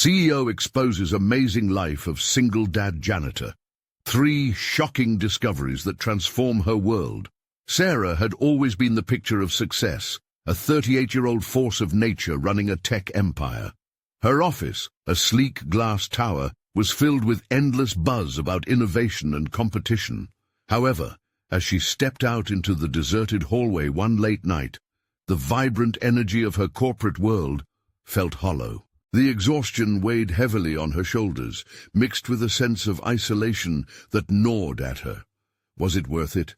CEO exposes amazing life of single dad janitor. 3 shocking discoveries that transform her world. Sarah had always been the picture of success, a 38-year-old force of nature running a tech empire. Her office, a sleek glass tower, was filled with endless buzz about innovation and competition. However, as she stepped out into the deserted hallway one late night, the vibrant energy of her corporate world felt hollow. The exhaustion weighed heavily on her shoulders, mixed with a sense of isolation that gnawed at her. Was it worth it?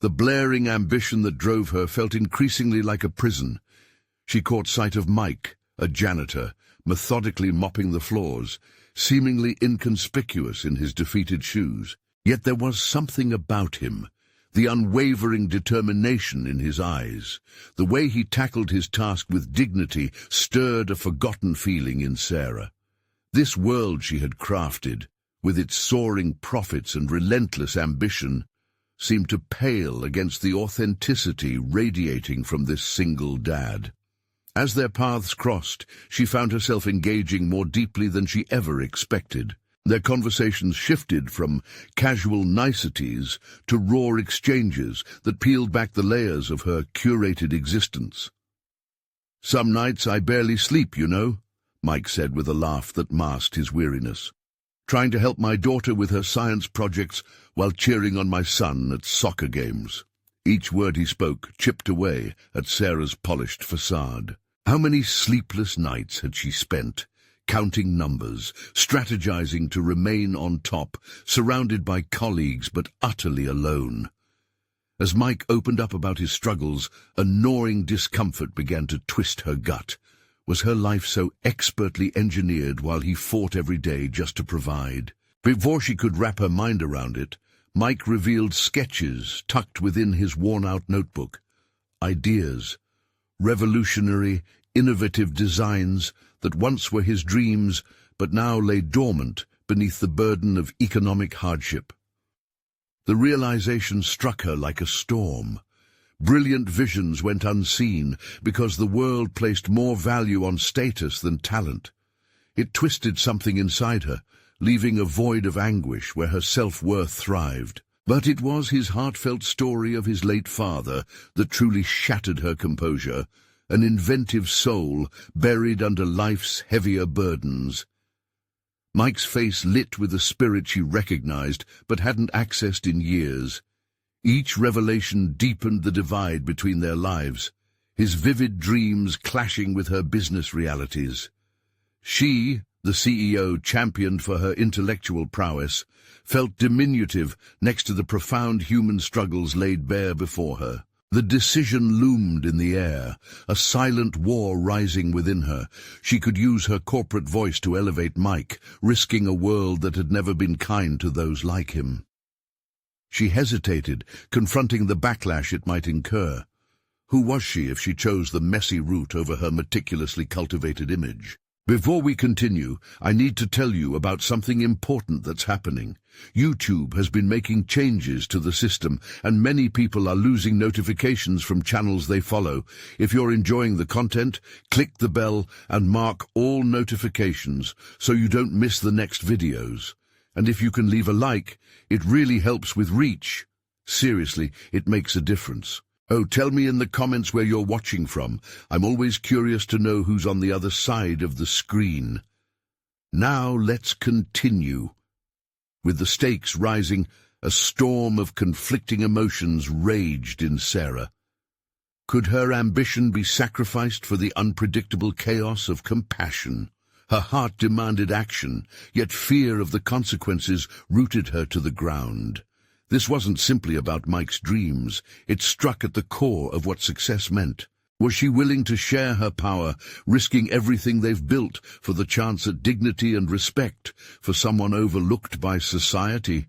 The blaring ambition that drove her felt increasingly like a prison. She caught sight of Mike, a janitor, methodically mopping the floors, seemingly inconspicuous in his defeated shoes. Yet there was something about him, the unwavering determination in his eyes. The way he tackled his task with dignity stirred a forgotten feeling in Sarah. This world she had crafted, with its soaring profits and relentless ambition, seemed to pale against the authenticity radiating from this single dad. As their paths crossed, she found herself engaging more deeply than she ever expected. Their conversations shifted from casual niceties to raw exchanges that peeled back the layers of her curated existence. "Some nights I barely sleep, you know," Mike said with a laugh that masked his weariness. "Trying to help my daughter with her science projects while cheering on my son at soccer games." Each word he spoke chipped away at Sarah's polished facade. How many sleepless nights had she spent, counting numbers, strategizing to remain on top, surrounded by colleagues but utterly alone? As Mike opened up about his struggles, a gnawing discomfort began to twist her gut. Was her life so expertly engineered while he fought every day just to provide? Before she could wrap her mind around it, Mike revealed sketches tucked within his worn-out notebook. Ideas, revolutionary, innovative designs that once were his dreams but now lay dormant beneath the burden of economic hardship. The realization struck her like a storm. Brilliant visions went unseen because the world placed more value on status than talent. It twisted something inside her, leaving a void of anguish where her self-worth thrived. But it was his heartfelt story of his late father that truly shattered her composure, an inventive soul buried under life's heavier burdens. Mike's face lit with a spirit she recognized but hadn't accessed in years. Each revelation deepened the divide between their lives, his vivid dreams clashing with her business realities. She, the CEO championed for her intellectual prowess, felt diminutive next to the profound human struggles laid bare before her. The decision loomed in the air, a silent war rising within her. She could use her corporate voice to elevate Mike, risking a world that had never been kind to those like him. She hesitated, confronting the backlash it might incur. Who was she if she chose the messy route over her meticulously cultivated image? Before we continue, I need to tell you about something important that's happening. YouTube has been making changes to the system, and many people are losing notifications from channels they follow. If you're enjoying the content, click the bell and mark all notifications so you don't miss the next videos. And if you can leave a like, it really helps with reach. Seriously, it makes a difference. Oh, tell me in the comments where you're watching from. I'm always curious to know who's on the other side of the screen. Now let's continue. With the stakes rising, a storm of conflicting emotions raged in Sarah. Could her ambition be sacrificed for the unpredictable chaos of compassion? Her heart demanded action, yet fear of the consequences rooted her to the ground. This wasn't simply about Mike's dreams. It struck at the core of what success meant. Was she willing to share her power, risking everything they've built for the chance at dignity and respect for someone overlooked by society?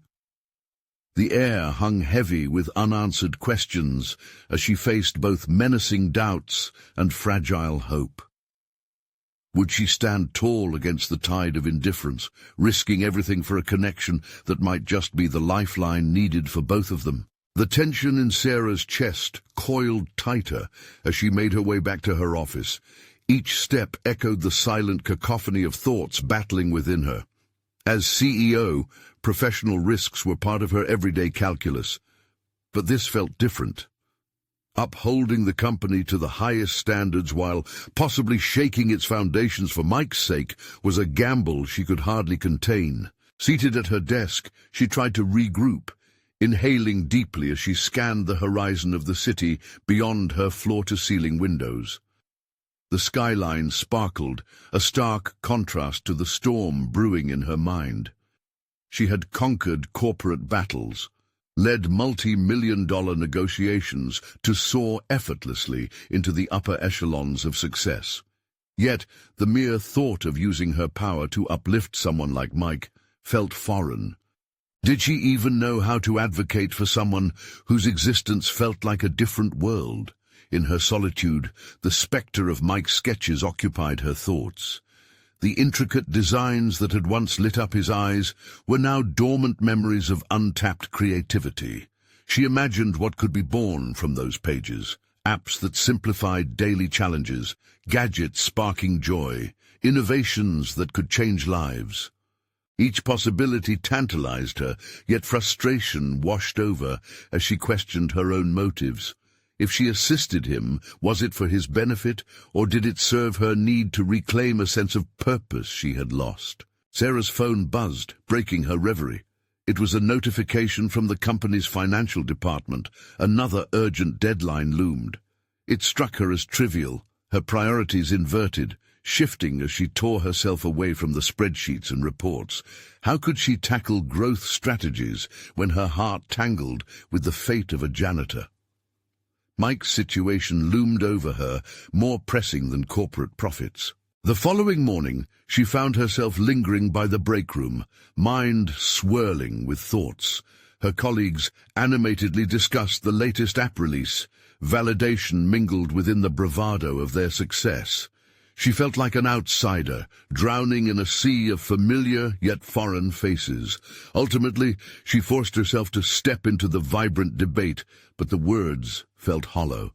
The air hung heavy with unanswered questions as she faced both menacing doubts and fragile hope. Would she stand tall against the tide of indifference, risking everything for a connection that might just be the lifeline needed for both of them? The tension in Sarah's chest coiled tighter as she made her way back to her office. Each step echoed the silent cacophony of thoughts battling within her. As CEO, professional risks were part of her everyday calculus. But this felt different. Upholding the company to the highest standards while possibly shaking its foundations for Mike's sake was a gamble she could hardly contain. Seated at her desk, she tried to regroup, inhaling deeply as she scanned the horizon of the city beyond her floor-to-ceiling windows. The skyline sparkled, a stark contrast to the storm brewing in her mind. She had conquered corporate battles, led multi-million-dollar negotiations to soar effortlessly into the upper echelons of success. Yet, the mere thought of using her power to uplift someone like Mike felt foreign. Did she even know how to advocate for someone whose existence felt like a different world? In her solitude, the spectre of Mike's sketches occupied her thoughts. The intricate designs that had once lit up his eyes were now dormant memories of untapped creativity. She imagined what could be born from those pages: apps that simplified daily challenges, gadgets sparking joy, innovations that could change lives. Each possibility tantalized her, yet frustration washed over as she questioned her own motives. If she assisted him, was it for his benefit, or did it serve her need to reclaim a sense of purpose she had lost? Sarah's phone buzzed, breaking her reverie. It was a notification from the company's financial department. Another urgent deadline loomed. It struck her as trivial, her priorities inverted, shifting as she tore herself away from the spreadsheets and reports. How could she tackle growth strategies when her heart tangled with the fate of a janitor? Mike's situation loomed over her, more pressing than corporate profits. The following morning, she found herself lingering by the break room, mind swirling with thoughts. Her colleagues animatedly discussed the latest app release, validation mingled within the bravado of their success. She felt like an outsider, drowning in a sea of familiar yet foreign faces. Ultimately, she forced herself to step into the vibrant debate, but the words felt hollow.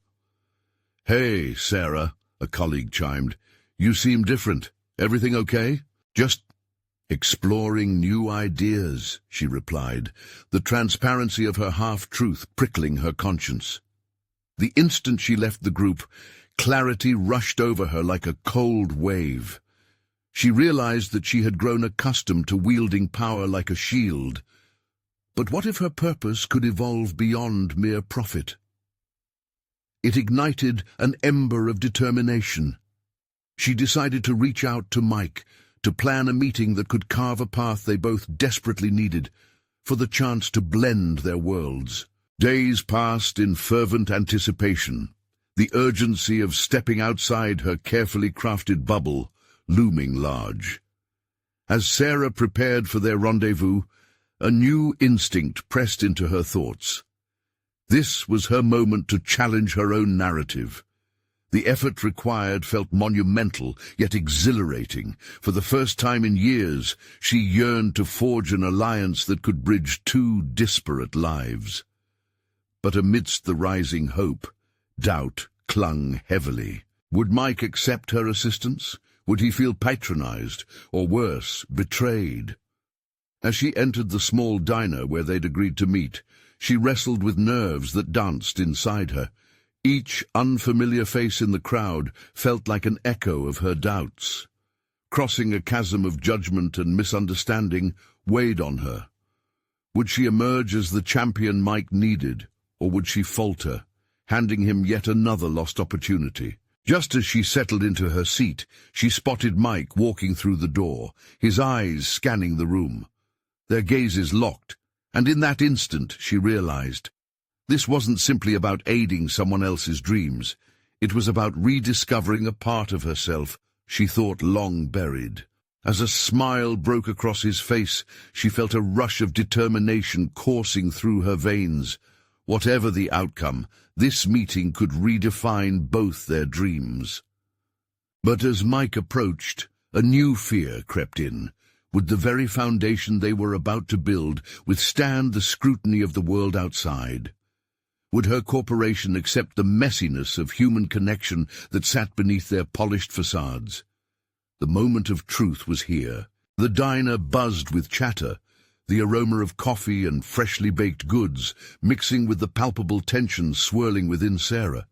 "Hey, Sarah," a colleague chimed. "You seem different. Everything okay?" "Just exploring new ideas," she replied, the transparency of her half-truth prickling her conscience. The instant she left the group, clarity rushed over her like a cold wave. She realized that she had grown accustomed to wielding power like a shield. But what if her purpose could evolve beyond mere profit? It ignited an ember of determination. She decided to reach out to Mike, to plan a meeting that could carve a path they both desperately needed, for the chance to blend their worlds. Days passed in fervent anticipation, the urgency of stepping outside her carefully crafted bubble looming large. As Sarah prepared for their rendezvous, a new instinct pressed into her thoughts. This was her moment to challenge her own narrative. The effort required felt monumental, yet exhilarating. For the first time in years, she yearned to forge an alliance that could bridge two disparate lives. But amidst the rising hope, doubt clung heavily. Would Mike accept her assistance? Would he feel patronized, or worse, betrayed? As she entered the small diner where they'd agreed to meet, she wrestled with nerves that danced inside her. Each unfamiliar face in the crowd felt like an echo of her doubts. Crossing a chasm of judgment and misunderstanding weighed on her. Would she emerge as the champion Mike needed, or would she falter, handing him yet another lost opportunity? Just as she settled into her seat, she spotted Mike walking through the door, his eyes scanning the room. Their gazes locked, and in that instant she realized this wasn't simply about aiding someone else's dreams. It was about rediscovering a part of herself she thought long buried. As a smile broke across his face, she felt a rush of determination coursing through her veins. Whatever the outcome, this meeting could redefine both their dreams. But as Mike approached, a new fear crept in. Would the very foundation they were about to build withstand the scrutiny of the world outside? Would her corporation accept the messiness of human connection that sat beneath their polished facades? The moment of truth was here. The diner buzzed with chatter, the aroma of coffee and freshly baked goods mixing with the palpable tension swirling within Sarah.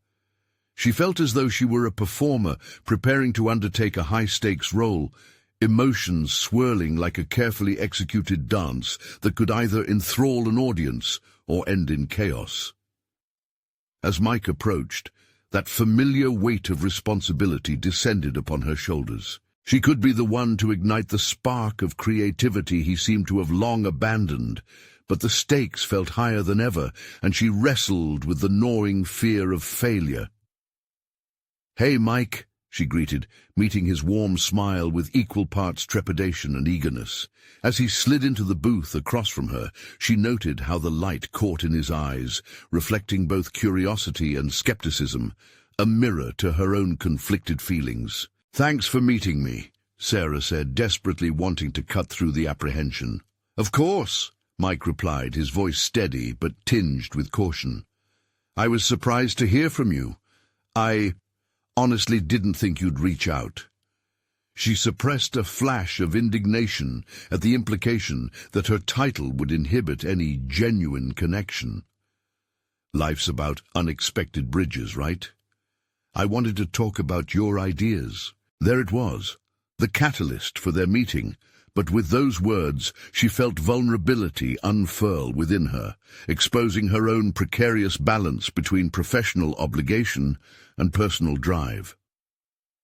She felt as though she were a performer preparing to undertake a high-stakes role, emotions swirling like a carefully executed dance that could either enthrall an audience or end in chaos. As Mike approached, that familiar weight of responsibility descended upon her shoulders. She could be the one to ignite the spark of creativity he seemed to have long abandoned, but the stakes felt higher than ever, and she wrestled with the gnawing fear of failure. "Hey, Mike," she greeted, meeting his warm smile with equal parts trepidation and eagerness. As he slid into the booth across from her, she noted how the light caught in his eyes, reflecting both curiosity and skepticism, a mirror to her own conflicted feelings. "Thanks for meeting me," Sarah said, desperately wanting to cut through the apprehension. "Of course," Mike replied, his voice steady but tinged with caution. "I was surprised to hear from you. I honestly didn't think you'd reach out." She suppressed a flash of indignation at the implication that her title would inhibit any genuine connection. Life's about unexpected bridges, right? I wanted to talk about your ideas. There it was, the catalyst for their meeting, but with those words she felt vulnerability unfurl within her, exposing her own precarious balance between professional obligation and personal drive.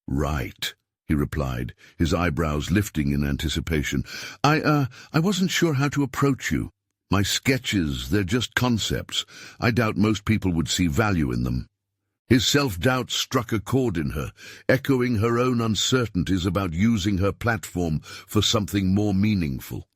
"Right," he replied, his eyebrows lifting in anticipation. I wasn't sure how to approach you. My sketches, they're just concepts. I doubt most people would see value in them." His self-doubt struck a chord in her, echoing her own uncertainties about using her platform for something more meaningful.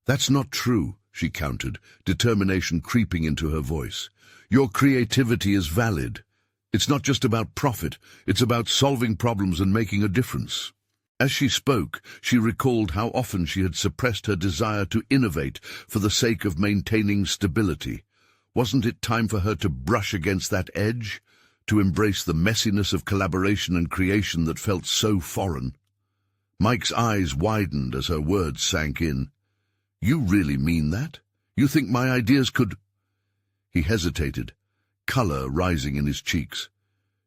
"That's not true," she countered, determination creeping into her voice. "Your creativity is valid. It's not just about profit, it's about solving problems and making a difference." As she spoke, she recalled how often she had suppressed her desire to innovate for the sake of maintaining stability. Wasn't it time for her to brush against that edge, to embrace the messiness of collaboration and creation that felt so foreign? Mike's eyes widened as her words sank in. "You really mean that? You think my ideas could—" He hesitated, color rising in his cheeks.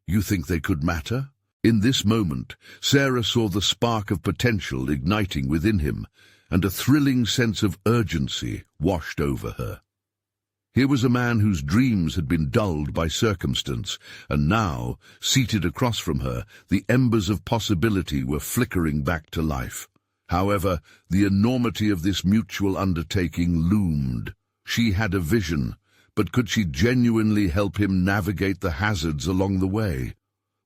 "You think they could matter?" In this moment, Sarah saw the spark of potential igniting within him, and a thrilling sense of urgency washed over her. Here was a man whose dreams had been dulled by circumstance, and now, seated across from her, the embers of possibility were flickering back to life. However, the enormity of this mutual undertaking loomed. She had a vision, but could she genuinely help him navigate the hazards along the way?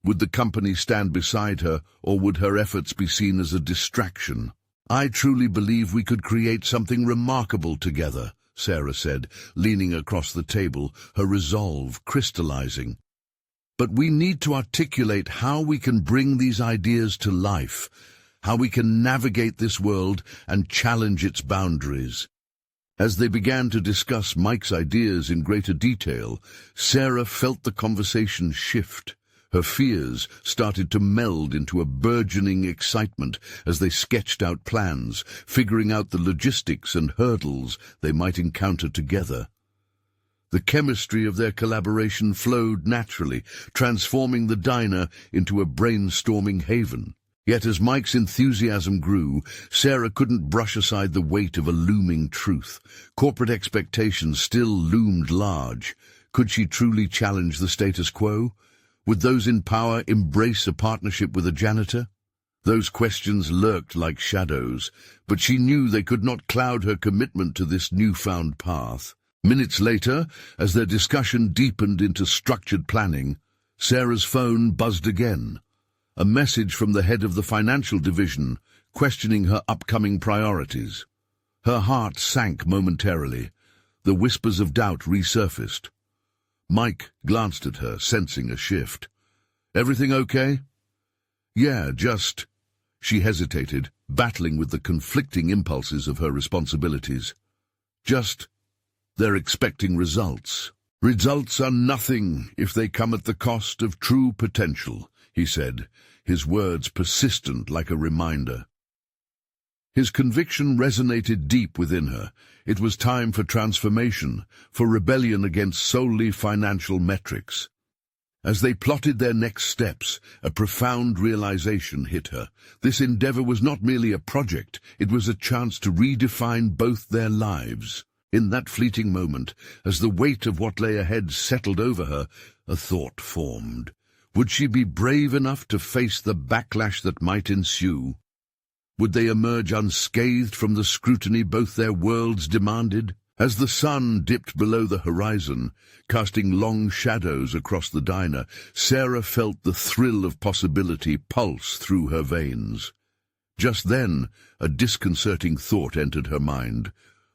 Would the company stand beside her, or would her efforts be seen as a distraction? "I truly believe we could create something remarkable together," Sarah said, leaning across the table, her resolve crystallizing. "But we need to articulate how we can bring these ideas to life, how we can navigate this world and challenge its boundaries." As they began to discuss Mike's ideas in greater detail, Sarah felt the conversation shift. Her fears started to meld into a burgeoning excitement as they sketched out plans, figuring out the logistics and hurdles they might encounter together. The chemistry of their collaboration flowed naturally, transforming the diner into a brainstorming haven. Yet as Mike's enthusiasm grew, Sarah couldn't brush aside the weight of a looming truth. Corporate expectations still loomed large. Could she truly challenge the status quo? Would those in power embrace a partnership with a janitor? Those questions lurked like shadows, but she knew they could not cloud her commitment to this newfound path. Minutes later, as their discussion deepened into structured planning, Sarah's phone buzzed again. A message from the head of the financial division, questioning her upcoming priorities. Her heart sank momentarily. The whispers of doubt resurfaced. Mike glanced at her, sensing a shift. "Everything okay?" "Yeah, just—" She hesitated, battling with the conflicting impulses of her responsibilities. "Just, they're expecting results." "Results are nothing if they come at the cost of true potential," he said, his words persistent like a reminder. His conviction resonated deep within her. It was time for transformation, for rebellion against solely financial metrics. As they plotted their next steps, a profound realization hit her. This endeavor was not merely a project, it was a chance to redefine both their lives. In that fleeting moment, as the weight of what lay ahead settled over her, a thought formed. Would she be brave enough to face the backlash that might ensue? Would they emerge unscathed from the scrutiny both their worlds demanded? As the sun dipped below the horizon, casting long shadows across the diner, Sarah felt the thrill of possibility pulse through her veins. Just then, a disconcerting thought entered her mind.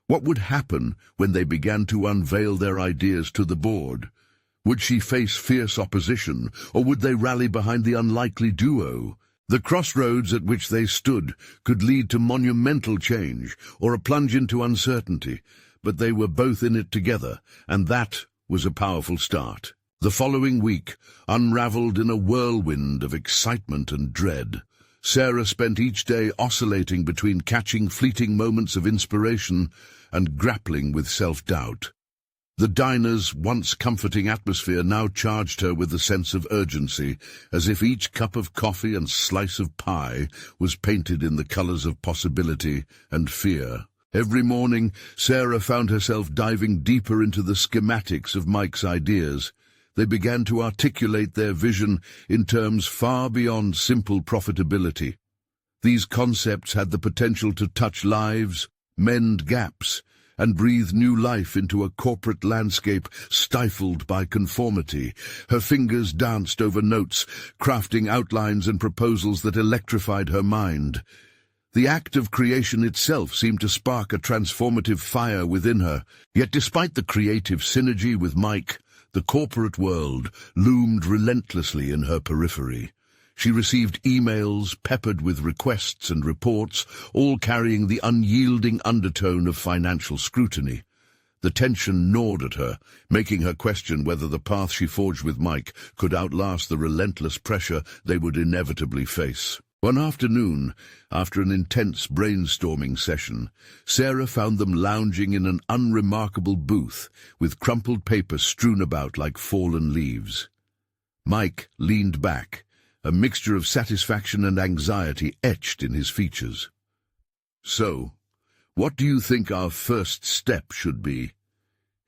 What would happen when they began to unveil their ideas to the board? Would she face fierce opposition, or would they rally behind the unlikely duo? The crossroads at which they stood could lead to monumental change, or a plunge into uncertainty, but they were both in it together, and that was a powerful start. The following week unraveled in a whirlwind of excitement and dread. Sarah spent each day oscillating between catching fleeting moments of inspiration and grappling with self-doubt. The diner's once comforting atmosphere now charged her with a sense of urgency, as if each cup of coffee and slice of pie was painted in the colors of possibility and fear. Every morning, Sarah found herself diving deeper into the schematics of Mike's ideas. They began to articulate their vision in terms far beyond simple profitability. These concepts had the potential to touch lives, mend gaps, and breathe new life into a corporate landscape stifled by conformity. Her fingers danced over notes, crafting outlines and proposals that electrified her mind. The act of creation itself seemed to spark a transformative fire within her. Yet despite the creative synergy with Mike, the corporate world loomed relentlessly in her periphery. She received emails peppered with requests and reports, all carrying the unyielding undertone of financial scrutiny. The tension gnawed at her, making her question whether the path she forged with Mike could outlast the relentless pressure they would inevitably face. One afternoon, after an intense brainstorming session, Sarah found them lounging in an unremarkable booth with crumpled paper strewn about like fallen leaves. Mike leaned back, a mixture of satisfaction and anxiety etched in his features. "So, what do you think our first step should be?"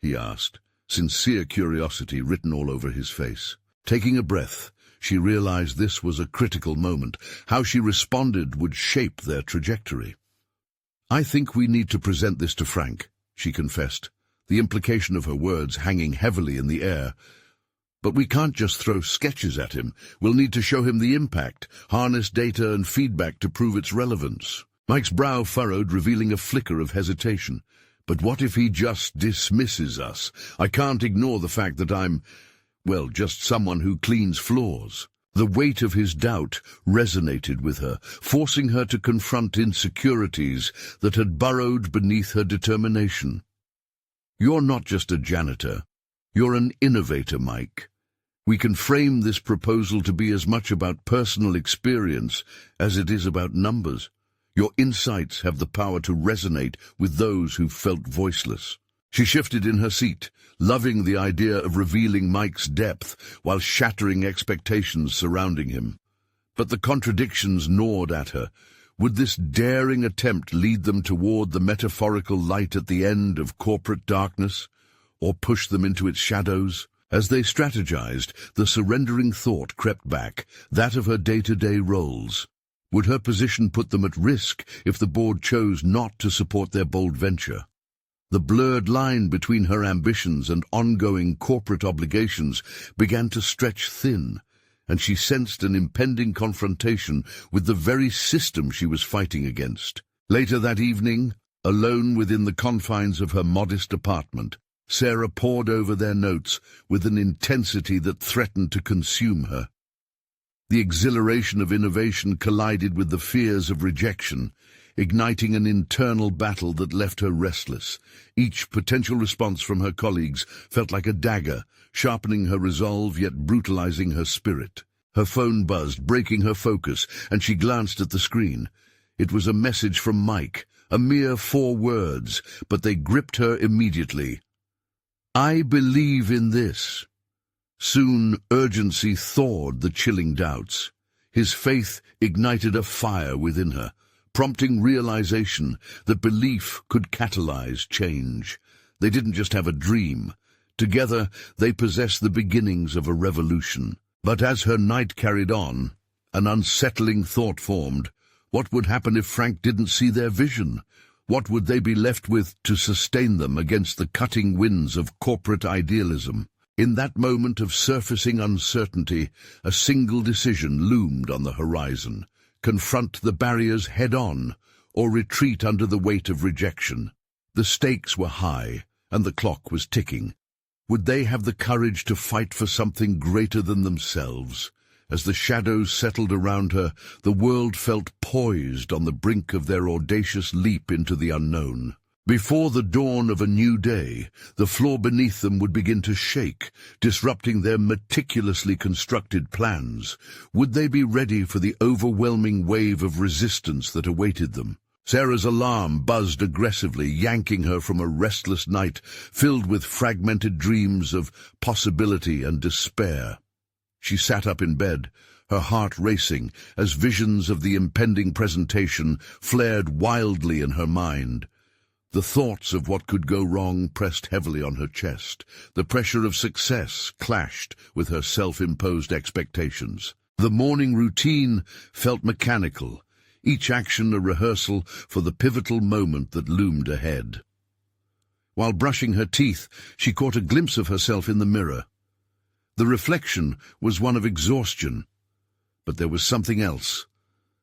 he asked, sincere curiosity written all over his face. Taking a breath, she realized this was a critical moment. How she responded would shape their trajectory. "I think we need to present this to Frank," she confessed, the implication of her words hanging heavily in the air. "But we can't just throw sketches at him. We'll need to show him the impact, harness data and feedback to prove its relevance." Mike's brow furrowed, revealing a flicker of hesitation. "But what if he just dismisses us? I can't ignore the fact that I'm, well, just someone who cleans floors." The weight of his doubt resonated with her, forcing her to confront insecurities that had burrowed beneath her determination. "You're not just a janitor. You're an innovator, Mike. We can frame this proposal to be as much about personal experience as it is about numbers. Your insights have the power to resonate with those who felt voiceless." She shifted in her seat, loving the idea of revealing Mike's depth while shattering expectations surrounding him. But the contradictions gnawed at her. Would this daring attempt lead them toward the metaphorical light at the end of corporate darkness, or push them into its shadows? As they strategized, the surrendering thought crept back, that of her day-to-day roles. Would her position put them at risk if the board chose not to support their bold venture? The blurred line between her ambitions and ongoing corporate obligations began to stretch thin, and she sensed an impending confrontation with the very system she was fighting against. Later that evening, alone within the confines of her modest apartment, Sarah pored over their notes with an intensity that threatened to consume her. The exhilaration of innovation collided with the fears of rejection. igniting an internal battle that left her restless. Each potential response from her colleagues felt like a dagger, sharpening her resolve yet brutalizing her spirit. Her phone buzzed, breaking her focus, and she glanced at the screen. It was a message from Mike, a mere 4 words, but they gripped her immediately. "I believe in this." Soon, urgency thawed the chilling doubts. His faith ignited a fire within her, prompting realization that belief could catalyze change. They didn't just have a dream. Together, they possessed the beginnings of a revolution. But as her night carried on, an unsettling thought formed. What would happen if Frank didn't see their vision? What would they be left with to sustain them against the cutting winds of corporate idealism? In that moment of surfacing uncertainty, a single decision loomed on the horizon: confront the barriers head-on, or retreat under the weight of rejection. The stakes were high, and the clock was ticking. Would they have the courage to fight for something greater than themselves? As the shadows settled around her, the world felt poised on the brink of their audacious leap into the unknown. Before the dawn of a new day, the floor beneath them would begin to shake, disrupting their meticulously constructed plans. Would they be ready for the overwhelming wave of resistance that awaited them? Sarah's alarm buzzed aggressively, yanking her from a restless night filled with fragmented dreams of possibility and despair. She sat up in bed, her heart racing, as visions of the impending presentation flared wildly in her mind. The thoughts of what could go wrong pressed heavily on her chest. The pressure of success clashed with her self-imposed expectations. The morning routine felt mechanical, each action a rehearsal for the pivotal moment that loomed ahead. While brushing her teeth, she caught a glimpse of herself in the mirror. The reflection was one of exhaustion, but there was something else.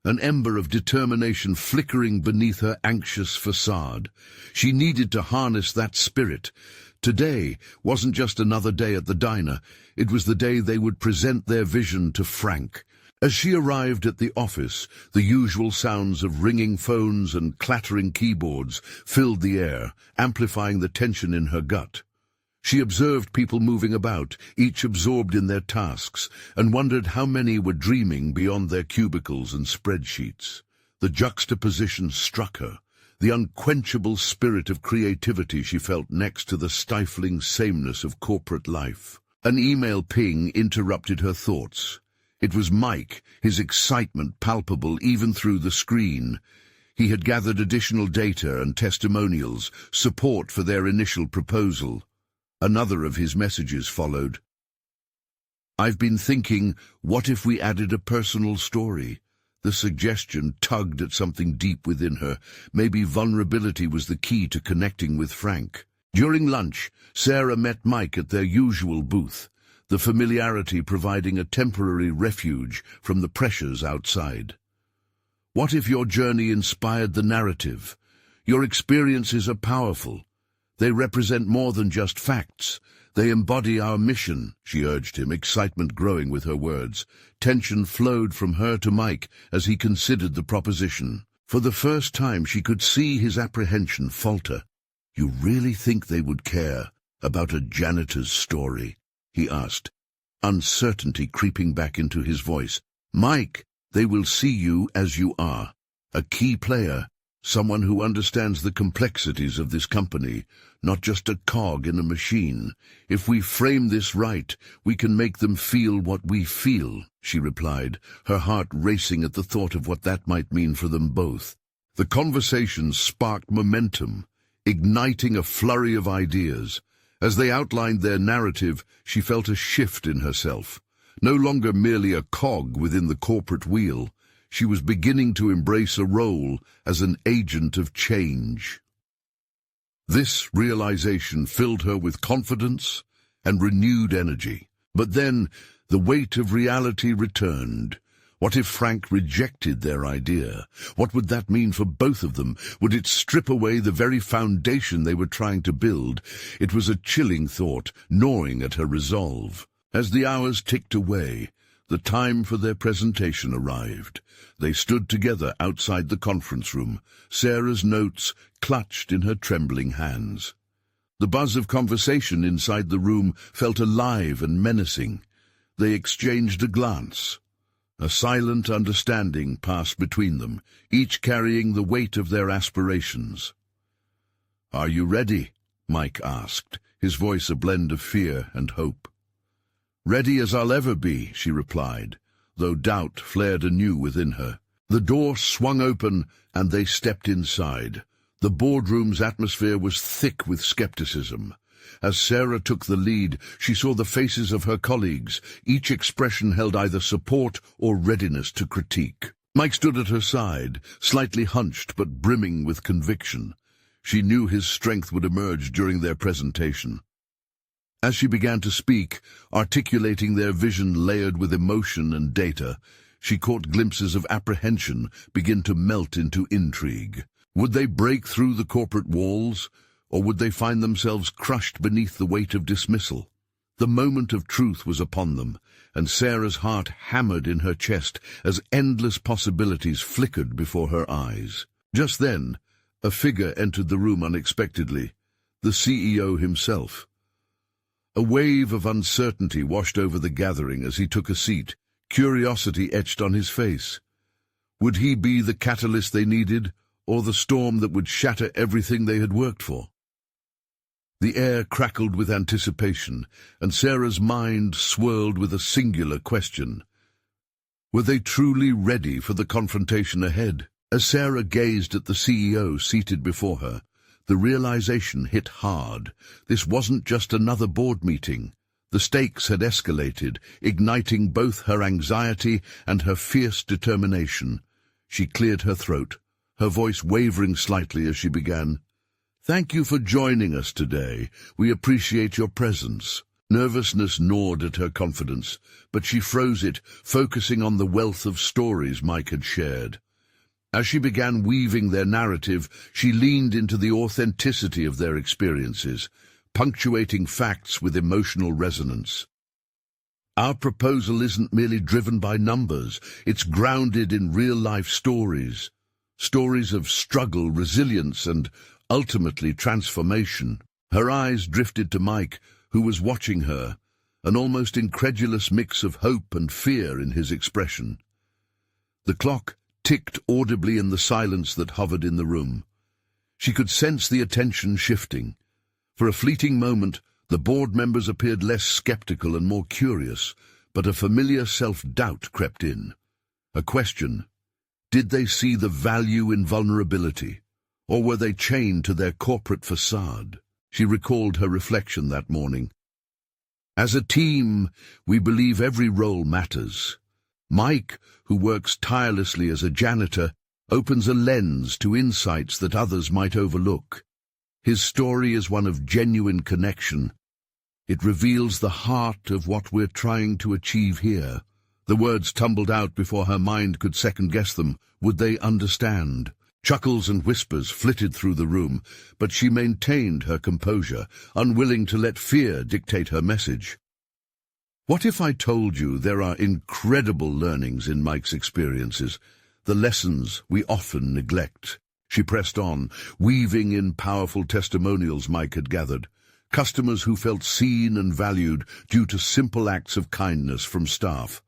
An ember of determination flickering beneath her anxious facade. She needed to harness that spirit. Today wasn't just another day at the diner. It was the day they would present their vision to Frank. As she arrived at the office, the usual sounds of ringing phones and clattering keyboards filled the air, amplifying the tension in her gut. She observed people moving about, each absorbed in their tasks, and wondered how many were dreaming beyond their cubicles and spreadsheets. The juxtaposition struck her, the unquenchable spirit of creativity she felt next to the stifling sameness of corporate life. An email ping interrupted her thoughts. It was Mike, his excitement palpable even through the screen. He had gathered additional data and testimonials, support for their initial proposal. Another of his messages followed. "I've been thinking, what if we added a personal story?" The suggestion tugged at something deep within her. Maybe vulnerability was the key to connecting with Frank. During lunch, Sarah met Mike at their usual booth, the familiarity providing a temporary refuge from the pressures outside. What if your journey inspired the narrative? Your experiences are powerful. They represent more than just facts. They embody our mission, she urged him, excitement growing with her words. Tension flowed from her to Mike as he considered the proposition. For the first time she could see his apprehension falter. "You really think they would care about a janitor's story?" he asked, uncertainty creeping back into his voice. "Mike, they will see you as you are, a key player, someone who understands the complexities of this company, not just a cog in a machine. If we frame this right, we can make them feel what we feel," she replied, her heart racing at the thought of what that might mean for them both. The conversation sparked momentum, igniting a flurry of ideas. As they outlined their narrative, she felt a shift in herself. No longer merely a cog within the corporate wheel, she was beginning to embrace a role as an agent of change. This realization filled her with confidence and renewed energy. But then, the weight of reality returned. What if Frank rejected their idea? What would that mean for both of them? Would it strip away the very foundation they were trying to build? It was a chilling thought, gnawing at her resolve. As the hours ticked away, The time for their presentation arrived. They stood together outside the conference room, Sarah's notes clutched in her trembling hands. The buzz of conversation inside the room felt alive and menacing. They exchanged a glance. A silent understanding passed between them, each carrying the weight of their aspirations. "Are you ready?" Mike asked, his voice a blend of fear and hope. "Ready as I'll ever be," she replied, though doubt flared anew within her. The door swung open and they stepped inside. The boardroom's atmosphere was thick with skepticism. As Sarah took the lead, she saw the faces of her colleagues. Each expression held either support or readiness to critique. Mike stood at her side, slightly hunched but brimming with conviction. She knew his strength would emerge during their presentation. As she began to speak, articulating their vision layered with emotion and data, she caught glimpses of apprehension begin to melt into intrigue. Would they break through the corporate walls, or would they find themselves crushed beneath the weight of dismissal? The moment of truth was upon them, and Sarah's heart hammered in her chest as endless possibilities flickered before her eyes. Just then, a figure entered the room unexpectedly, the CEO himself. A wave of uncertainty washed over the gathering as he took a seat, curiosity etched on his face. Would he be the catalyst they needed, or the storm that would shatter everything they had worked for? The air crackled with anticipation, and Sarah's mind swirled with a singular question. Were they truly ready for the confrontation ahead? As Sarah gazed at the CEO seated before her, the realization hit hard. This wasn't just another board meeting. The stakes had escalated, igniting both her anxiety and her fierce determination. She cleared her throat, her voice wavering slightly as she began. "Thank you for joining us today. We appreciate your presence." Nervousness gnawed at her confidence, but she froze it, focusing on the wealth of stories Mike had shared. As she began weaving their narrative, she leaned into the authenticity of their experiences, punctuating facts with emotional resonance. "Our proposal isn't merely driven by numbers. It's grounded in real-life stories. Stories of struggle, resilience, and ultimately transformation." Her eyes drifted to Mike, who was watching her, an almost incredulous mix of hope and fear in his expression. The clock ticked audibly in the silence that hovered in the room. She could sense the attention shifting. For a fleeting moment, the board members appeared less skeptical and more curious, but a familiar self-doubt crept in. A question: did they see the value in vulnerability, or were they chained to their corporate facade? She recalled her reflection that morning. "As a team, we believe every role matters. Mike, who works tirelessly as a janitor, opens a lens to insights that others might overlook. His story is one of genuine connection. It reveals the heart of what we're trying to achieve here." The words tumbled out before her mind could second-guess them. Would they understand? Chuckles and whispers flitted through the room, but she maintained her composure, unwilling to let fear dictate her message. "What if I told you there are incredible learnings in Mike's experiences, the lessons we often neglect?" She pressed on, weaving in powerful testimonials Mike had gathered. Customers who felt seen and valued due to simple acts of kindness from staff.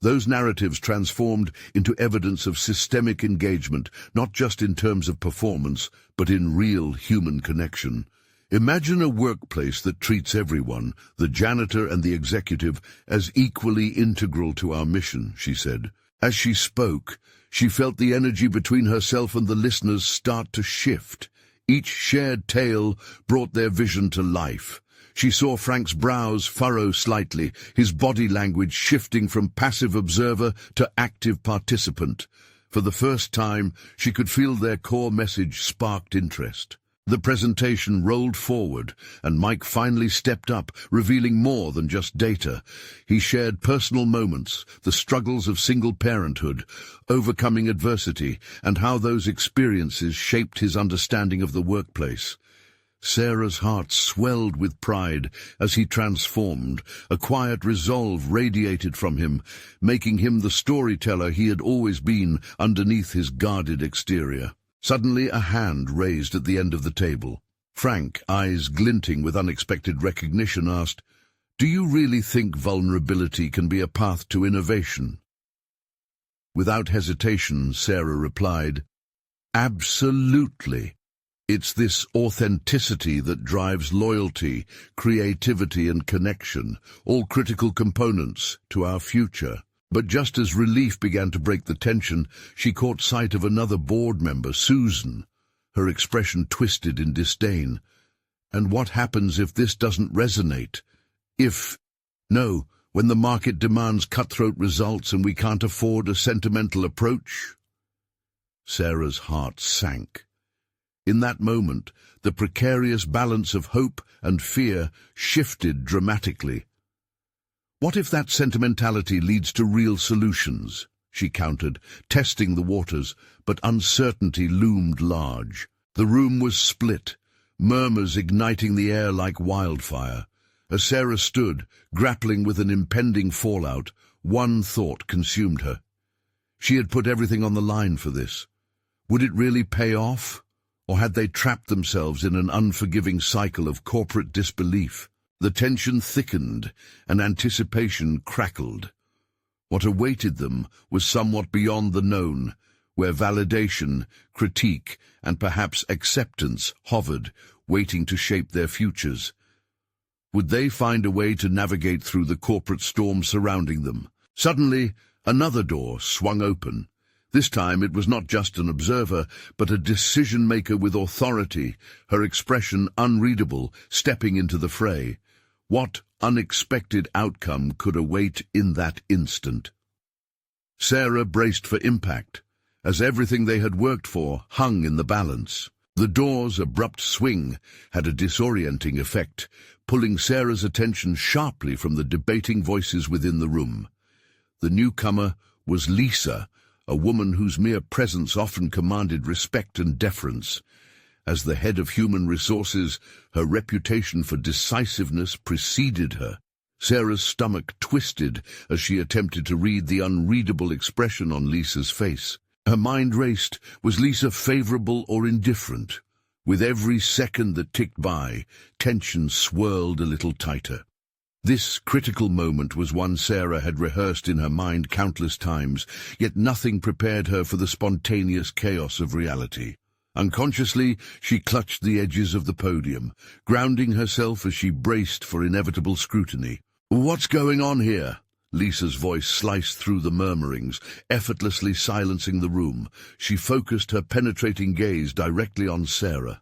Those narratives transformed into evidence of systemic engagement, not just in terms of performance, but in real human connection. "Imagine a workplace that treats everyone, the janitor and the executive, as equally integral to our mission," she said. As she spoke, she felt the energy between herself and the listeners start to shift. Each shared tale brought their vision to life. She saw Frank's brows furrow slightly, his body language shifting from passive observer to active participant. For the first time, she could feel their core message sparked interest. The presentation rolled forward, and Mike finally stepped up, revealing more than just data. He shared personal moments, the struggles of single parenthood, overcoming adversity, and how those experiences shaped his understanding of the workplace. Sarah's heart swelled with pride as he transformed. A quiet resolve radiated from him, making him the storyteller he had always been underneath his guarded exterior. Suddenly a hand raised at the end of the table. Frank, eyes glinting with unexpected recognition, asked, "Do you really think vulnerability can be a path to innovation?" Without hesitation, Sarah replied, "Absolutely. It's this authenticity that drives loyalty, creativity and connection, all critical components to our future." But just as relief began to break the tension, she caught sight of another board member, Susan. Her expression twisted in disdain. "And what happens if this doesn't resonate? No, when the market demands cutthroat results and we can't afford a sentimental approach?" Sarah's heart sank. In that moment, the precarious balance of hope and fear shifted dramatically. "What if that sentimentality leads to real solutions?" she countered, testing the waters, but uncertainty loomed large. The room was split, murmurs igniting the air like wildfire. As Sarah stood, grappling with an impending fallout, one thought consumed her. She had put everything on the line for this. Would it really pay off? Or had they trapped themselves in an unforgiving cycle of corporate disbelief? The tension thickened, and anticipation crackled. What awaited them was somewhat beyond the known, where validation, critique, and perhaps acceptance hovered, waiting to shape their futures. Would they find a way to navigate through the corporate storm surrounding them? Suddenly, another door swung open. This time it was not just an observer, but a decision-maker with authority, her expression unreadable, stepping into the fray. What unexpected outcome could await in that instant? Sarah braced for impact, as everything they had worked for hung in the balance. The door's abrupt swing had a disorienting effect, pulling Sarah's attention sharply from the debating voices within the room. The newcomer was Lisa, a woman whose mere presence often commanded respect and deference. As the head of human resources, her reputation for decisiveness preceded her. Sarah's stomach twisted as she attempted to read the unreadable expression on Lisa's face. Her mind raced. Was Lisa favorable or indifferent? With every second that ticked by, tension swirled a little tighter. This critical moment was one Sarah had rehearsed in her mind countless times, yet nothing prepared her for the spontaneous chaos of reality. Unconsciously, she clutched the edges of the podium, grounding herself as she braced for inevitable scrutiny. "What's going on here?" Lisa's voice sliced through the murmurings, effortlessly silencing the room. She focused her penetrating gaze directly on Sarah.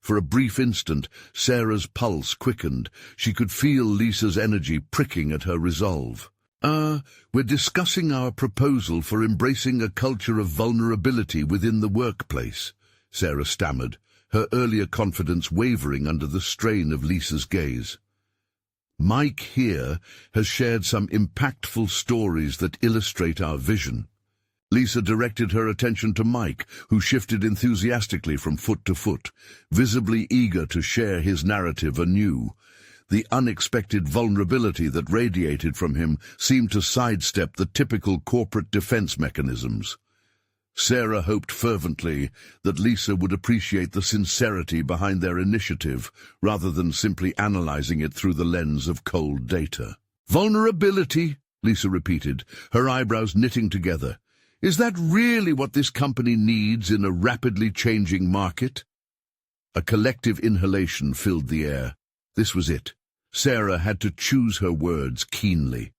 For a brief instant, Sarah's pulse quickened. She could feel Lisa's energy pricking at her resolve. We're discussing our proposal for embracing a culture of vulnerability within the workplace," Sarah stammered, her earlier confidence wavering under the strain of Lisa's gaze. "Mike here has shared some impactful stories that illustrate our vision." Lisa directed her attention to Mike, who shifted enthusiastically from foot to foot, visibly eager to share his narrative anew. The unexpected vulnerability that radiated from him seemed to sidestep the typical corporate defense mechanisms. Sarah hoped fervently that Lisa would appreciate the sincerity behind their initiative, rather than simply analyzing it through the lens of cold data. "Vulnerability," Lisa repeated, her eyebrows knitting together. "Is that really what this company needs in a rapidly changing market?" A collective inhalation filled the air. This was it. Sarah had to choose her words keenly.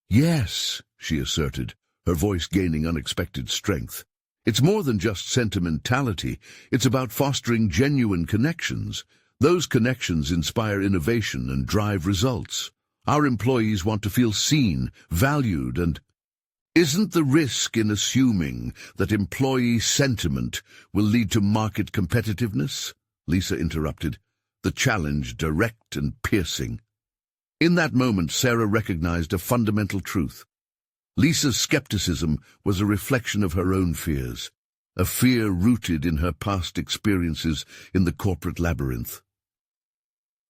"Yes," she asserted, her voice gaining unexpected strength. "It's more than just sentimentality. It's about fostering genuine connections. Those connections inspire innovation and drive results. Our employees want to feel seen, valued, and—" "Isn't the risk in assuming that employee sentiment will lead to market competitiveness?" Lisa interrupted, the challenge direct and piercing. In that moment, Sarah recognized a fundamental truth. Lisa's skepticism was a reflection of her own fears. a fear rooted in her past experiences in the corporate labyrinth.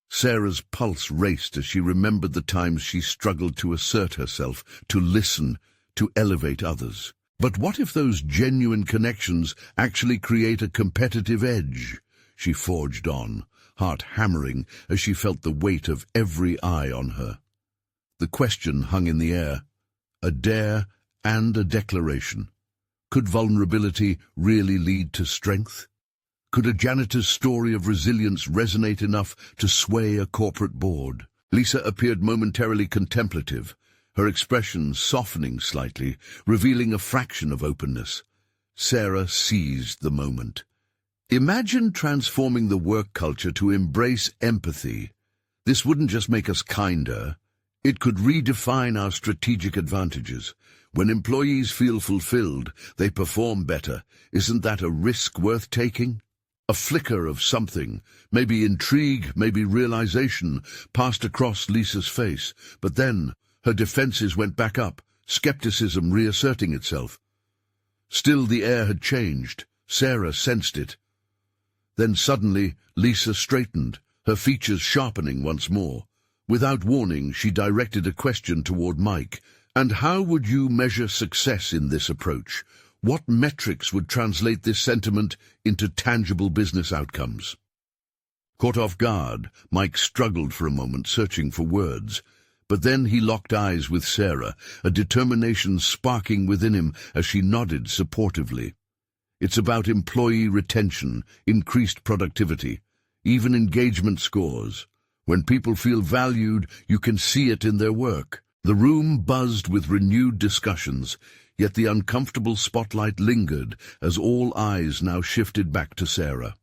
Sarah's pulse raced as she remembered the times she struggled to assert herself, to listen, to elevate others. But what if those genuine connections actually create a competitive edge? She forged on, heart hammering as she felt the weight of every eye on her. The question hung in the air, a dare and a declaration. Could vulnerability really lead to strength? Could a janitor's story of resilience resonate enough to sway a corporate board? Lisa appeared momentarily contemplative, her expression softening slightly, revealing a fraction of openness. Sarah seized the moment. Imagine transforming the work culture to embrace empathy. This wouldn't just make us kinder, it could redefine our strategic advantages. When employees feel fulfilled, they perform better. Isn't that a risk worth taking? A flicker of something, maybe intrigue, maybe realization, passed across Lisa's face, but then her defenses went back up, skepticism reasserting itself. Still, the air had changed. Sarah sensed it. Then suddenly, Lisa straightened, her features sharpening once more. Without warning, she directed a question toward Mike. And how would you measure success in this approach? What metrics would translate this sentiment into tangible business outcomes? Caught off guard, Mike struggled for a moment, searching for words. But then he locked eyes with Sarah, a determination sparking within him as she nodded supportively. It's about employee retention, increased productivity, even engagement scores. When people feel valued, you can see it in their work. The room buzzed with renewed discussions, yet the uncomfortable spotlight lingered as all eyes now shifted back to Sarah.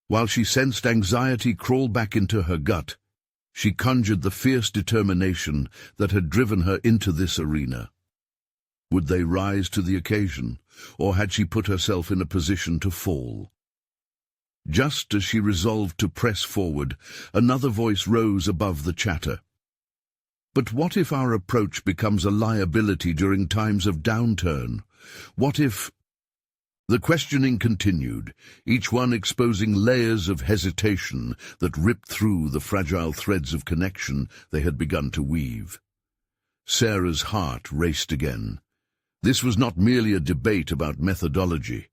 While she sensed anxiety crawl back into her gut, she conjured the fierce determination that had driven her into this arena. Would they rise to the occasion, or had she put herself in a position to fall? Just as she resolved to press forward, another voice rose above the chatter. But what if our approach becomes a liability during times of downturn? What if... The questioning continued, each one exposing layers of hesitation that ripped through the fragile threads of connection they had begun to weave. Sarah's heart raced again. This was not merely a debate about methodology.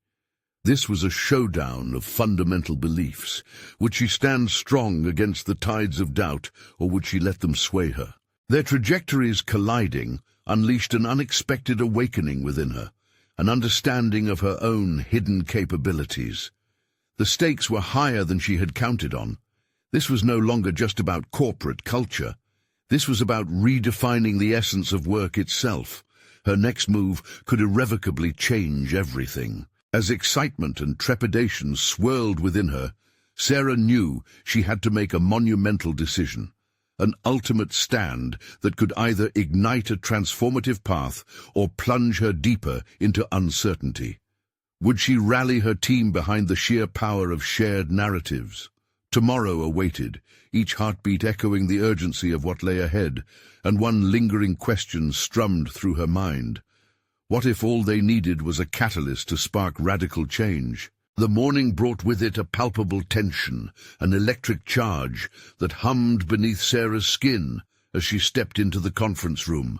This was a showdown of fundamental beliefs. Would she stand strong against the tides of doubt, or would she let them sway her? Their trajectories colliding unleashed an unexpected awakening within her, an understanding of her own hidden capabilities. The stakes were higher than she had counted on. This was no longer just about corporate culture. This was about redefining the essence of work itself. Her next move could irrevocably change everything. As excitement and trepidation swirled within her, Sarah knew she had to make a monumental decision. An ultimate stand that could either ignite a transformative path or plunge her deeper into uncertainty. Would she rally her team behind the sheer power of shared narratives? Tomorrow awaited, each heartbeat echoing the urgency of what lay ahead, and one lingering question strummed through her mind. What if all they needed was a catalyst to spark radical change? The morning brought with it a palpable tension, an electric charge that hummed beneath Sarah's skin as she stepped into the conference room.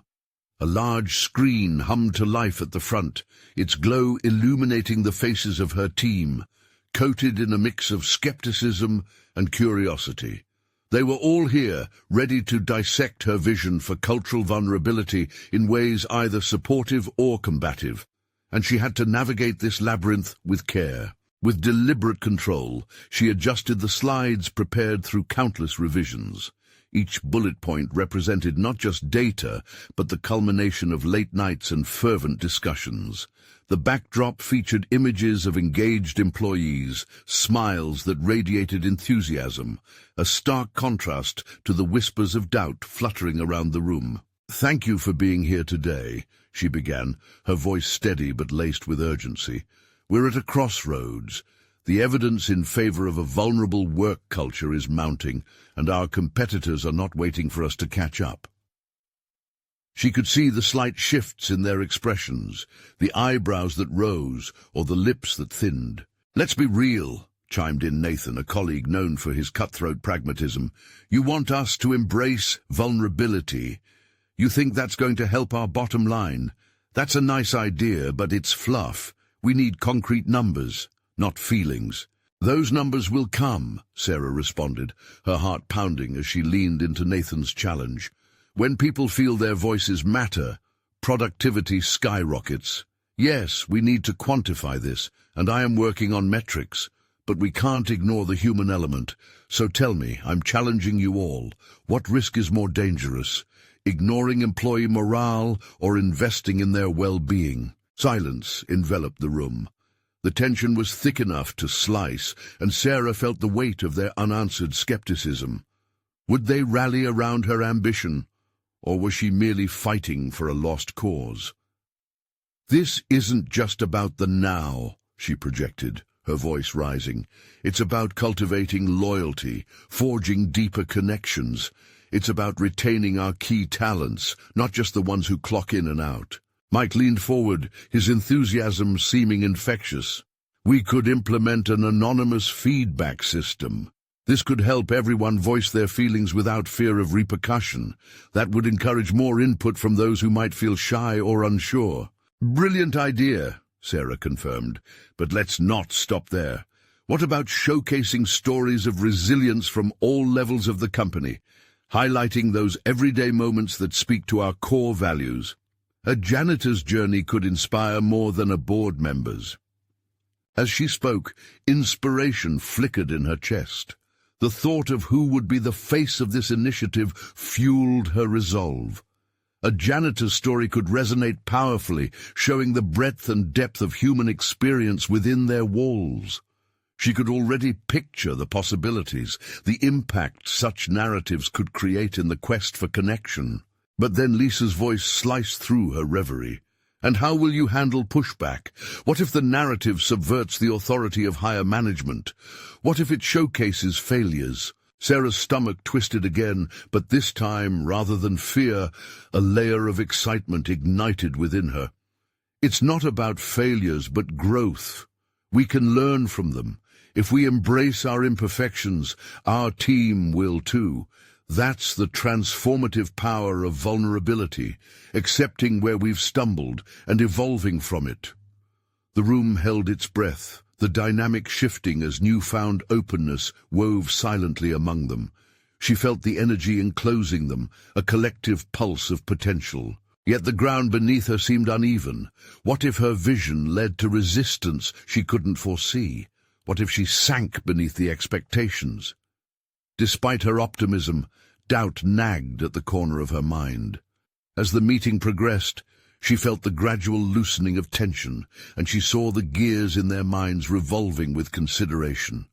A large screen hummed to life at the front, its glow illuminating the faces of her team, coated in a mix of skepticism and curiosity. They were all here, ready to dissect her vision for cultural vulnerability in ways either supportive or combative, and she had to navigate this labyrinth with care. With deliberate control, she adjusted the slides prepared through countless revisions. Each bullet point represented not just data, but the culmination of late nights and fervent discussions. The backdrop featured images of engaged employees, smiles that radiated enthusiasm, a stark contrast to the whispers of doubt fluttering around the room. "Thank you for being here today," she began, her voice steady but laced with urgency. "We're at a crossroads. The evidence in favor of a vulnerable work culture is mounting, and our competitors are not waiting for us to catch up." She could see the slight shifts in their expressions, the eyebrows that rose or the lips that thinned. "Let's be real," chimed in Nathan, a colleague known for his cutthroat pragmatism. "You want us to embrace vulnerability. You think that's going to help our bottom line? That's a nice idea, but it's fluff. We need concrete numbers, not feelings." "Those numbers will come," Sarah responded, her heart pounding as she leaned into Nathan's challenge. "When people feel their voices matter, productivity skyrockets. Yes, we need to quantify this, and I am working on metrics, but we can't ignore the human element. So tell me, I'm challenging you all, what risk is more dangerous? Ignoring employee morale or investing in their well-being?" Silence enveloped the room. The tension was thick enough to slice, and Sarah felt the weight of their unanswered skepticism. Would they rally around her ambition, or was she merely fighting for a lost cause? "This isn't just about the now," she projected, her voice rising. "It's about cultivating loyalty, forging deeper connections. It's about retaining our key talents, not just the ones who clock in and out." Mike leaned forward, his enthusiasm seeming infectious. "We could implement an anonymous feedback system. This could help everyone voice their feelings without fear of repercussion. That would encourage more input from those who might feel shy or unsure." "Brilliant idea," Sarah confirmed, "but let's not stop there. What about showcasing stories of resilience from all levels of the company, highlighting those everyday moments that speak to our core values? A janitor's journey could inspire more than a board member's." As she spoke, inspiration flickered in her chest. The thought of who would be the face of this initiative fueled her resolve. A janitor's story could resonate powerfully, showing the breadth and depth of human experience within their walls. She could already picture the possibilities, the impact such narratives could create in the quest for connection. But then Lisa's voice sliced through her reverie. "And how will you handle pushback? What if the narrative subverts the authority of higher management? What if it showcases failures?" Sarah's stomach twisted again, but this time, rather than fear, a layer of excitement ignited within her. "It's not about failures, but growth. We can learn from them. If we embrace our imperfections, our team will too. That's the transformative power of vulnerability, accepting where we've stumbled and evolving from it." The room held its breath, the dynamic shifting as newfound openness wove silently among them. She felt the energy enclosing them, a collective pulse of potential. Yet the ground beneath her seemed uneven. What if her vision led to resistance she couldn't foresee? What if she sank beneath the expectations? Despite her optimism, doubt nagged at the corner of her mind. As the meeting progressed, she felt the gradual loosening of tension, and she saw the gears in their minds revolving with consideration.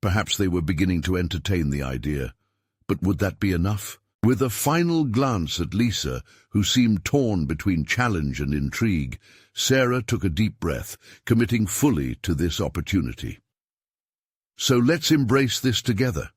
Perhaps they were beginning to entertain the idea, but would that be enough? With a final glance at Lisa, who seemed torn between challenge and intrigue, Sarah took a deep breath, committing fully to this opportunity. "So let's embrace this together.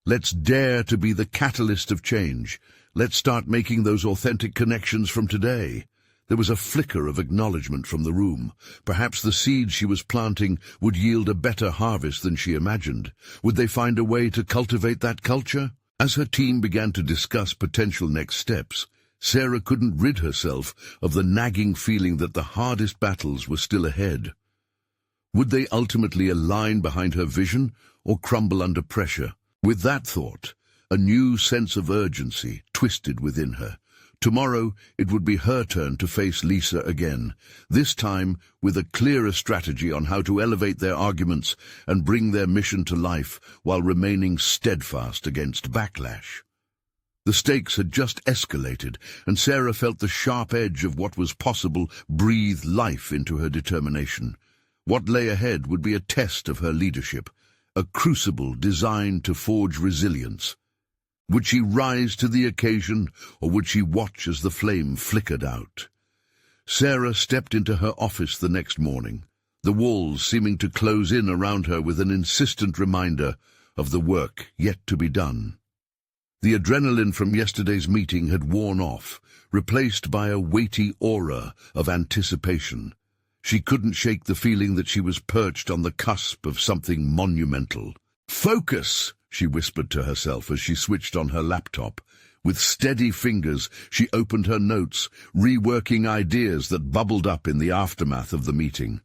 Let's dare to be the catalyst of change. Let's start making those authentic connections from today." There was a flicker of acknowledgement from the room. Perhaps the seeds she was planting would yield a better harvest than she imagined. Would they find a way to cultivate that culture? As her team began to discuss potential next steps, Sarah couldn't rid herself of the nagging feeling that the hardest battles were still ahead. Would they ultimately align behind her vision or crumble under pressure? With that thought, a new sense of urgency twisted within her. Tomorrow it would be her turn to face Lisa again, this time with a clearer strategy on how to elevate their arguments and bring their mission to life while remaining steadfast against backlash. The stakes had just escalated, and Sarah felt the sharp edge of what was possible breathe life into her determination. What lay ahead would be a test of her leadership, a crucible designed to forge resilience. Would she rise to the occasion, or would she watch as the flame flickered out? Sarah stepped into her office the next morning, the walls seeming to close in around her with an insistent reminder of the work yet to be done. The adrenaline from yesterday's meeting had worn off, replaced by a weighty aura of anticipation. She couldn't shake the feeling that she was perched on the cusp of something monumental. "Focus!" she whispered to herself as she switched on her laptop. With steady fingers, she opened her notes, reworking ideas that bubbled up in the aftermath of the meeting.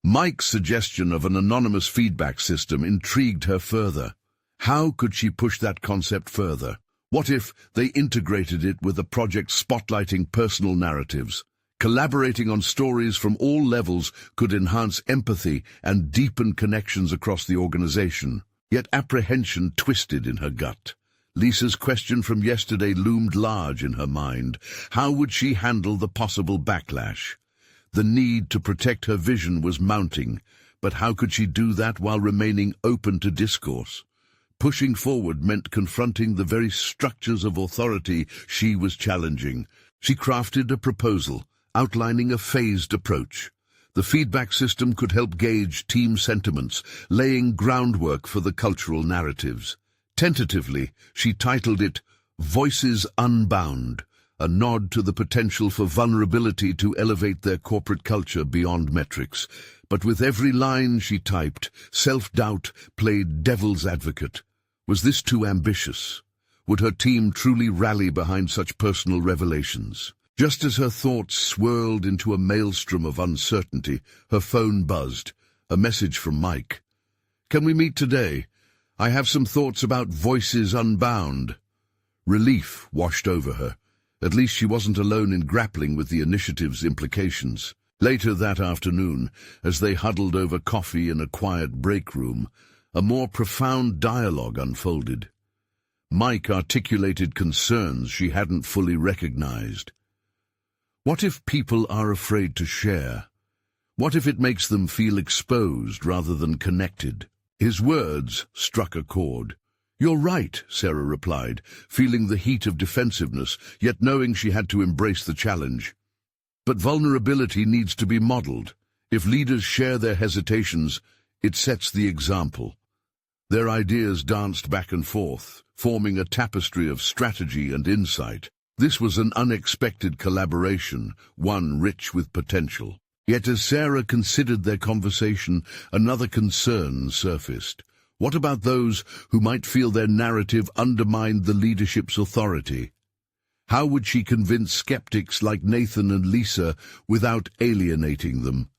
Mike's suggestion of an anonymous feedback system intrigued her further. How could she push that concept further? What if they integrated it with a project spotlighting personal narratives? Collaborating on stories from all levels could enhance empathy and deepen connections across the organization. Yet apprehension twisted in her gut. Lisa's question from yesterday loomed large in her mind. How would she handle the possible backlash? The need to protect her vision was mounting, but how could she do that while remaining open to discourse? Pushing forward meant confronting the very structures of authority she was challenging. She crafted a proposal, outlining a phased approach. The feedback system could help gauge team sentiments, laying groundwork for the cultural narratives. Tentatively, she titled it Voices Unbound, a nod to the potential for vulnerability to elevate their corporate culture beyond metrics. But with every line she typed, self-doubt played devil's advocate. Was this too ambitious? Would her team truly rally behind such personal revelations? Just as her thoughts swirled into a maelstrom of uncertainty, her phone buzzed. A message from Mike. "Can we meet today? I have some thoughts about Voices Unbound." Relief washed over her. At least she wasn't alone in grappling with the initiative's implications. Later that afternoon, as they huddled over coffee in a quiet break room, a more profound dialogue unfolded. Mike articulated concerns she hadn't fully recognized. What if people are afraid to share? What if it makes them feel exposed rather than connected? His words struck a chord. "You're right," Sarah replied, feeling the heat of defensiveness, yet knowing she had to embrace the challenge. But vulnerability needs to be modeled. If leaders share their hesitations, it sets the example. Their ideas danced back and forth, forming a tapestry of strategy and insight. This was an unexpected collaboration, one rich with potential. Yet as Sarah considered their conversation, another concern surfaced. What about those who might feel their narrative undermined the leadership's authority? How would she convince skeptics like Nathan and Lisa without alienating them?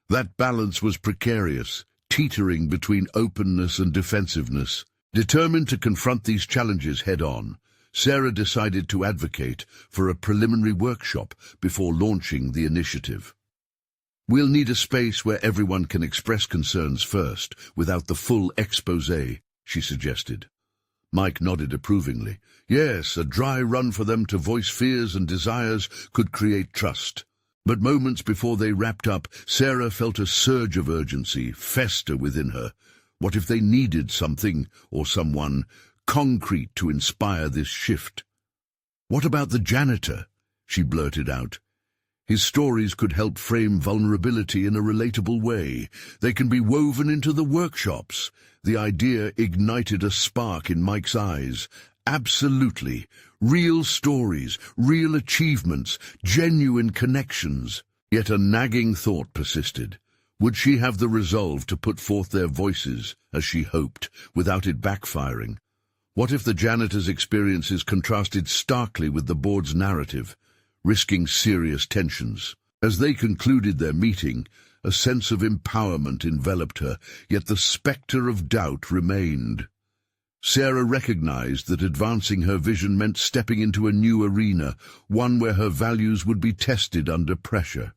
That balance was precarious, teetering between openness and defensiveness. Determined to confront these challenges head-on, Sarah decided to advocate for a preliminary workshop before launching the initiative. "We'll need a space where everyone can express concerns first, without the full exposé," she suggested. Mike nodded approvingly. Yes, a dry run for them to voice fears and desires could create trust. But moments before they wrapped up, Sarah felt a surge of urgency fester within her. What if they needed something, or someone, concrete to inspire this shift? "What about the janitor?" she blurted out. His stories could help frame vulnerability in a relatable way. They can be woven into the workshops. The idea ignited a spark in Mike's eyes. Absolutely. Real stories, real achievements, genuine connections. Yet a nagging thought persisted. Would she have the resolve to put forth their voices, as she hoped, without it backfiring? What if the janitor's experiences contrasted starkly with the board's narrative, risking serious tensions? As they concluded their meeting, a sense of empowerment enveloped her, yet the spectre of doubt remained. Sarah recognized that advancing her vision meant stepping into a new arena, one where her values would be tested under pressure.